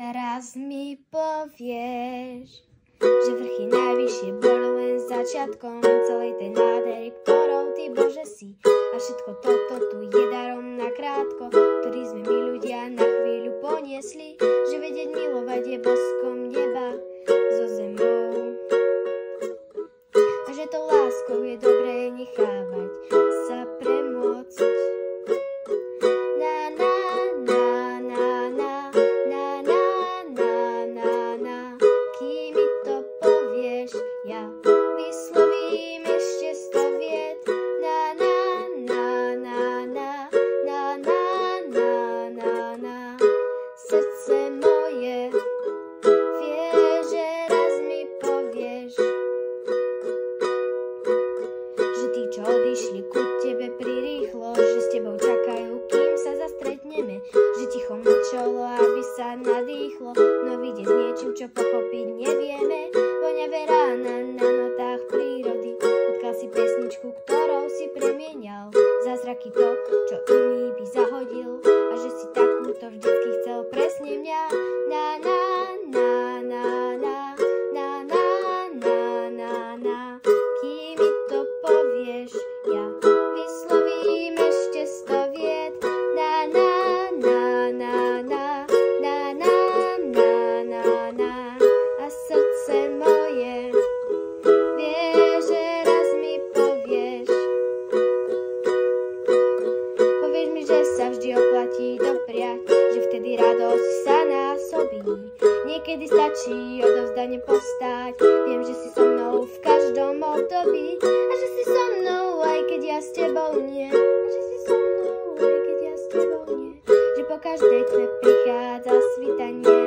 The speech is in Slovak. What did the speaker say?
Raz mi povieš, že vrchy najvyššie boli len začiatkom celej tej nádhery, ktorou ty, Bože, si. A všetko toto tu je darom na krátko, ktorý sme my ľudia na chvíľu poniesli, že vedieť milovať je boskom neba so zemou. A že to láskou je dobré nechávať sa premôcť. Srdce moje vie, že raz mi povieš, že tí, čo odišli ku tebe prirýchlo, že s tebou čakajú, kým sa zastretneme, že ticho mlčalo, aby sa nadýchlo, no vidieť s niečím, čo pochopiť nevieme. Voňavé rána na notách prírody, potkal si pesničku, ktorou si premienial zázraky, to, čo iný by zahodil, a že si takúto vždycky chcel presne mňa. Na na na na na na na na na na. Kým mi to povieš, ja vyslovím ešte 100 viet. Na na na na na na na na na na. A srdce moje vie, že raz mi povieš. Povieš mi, že sa vždy oplatí dopriať, že vtedy radosť sa násobí. Niekedy stačí odovzdane povstať. Viem, že si so mnou v každom období a že si so mnou, aj keď ja s tebou nie. A že si so mnou, aj keď ja s tebou nie. Že po každej tme prichádza svitanie.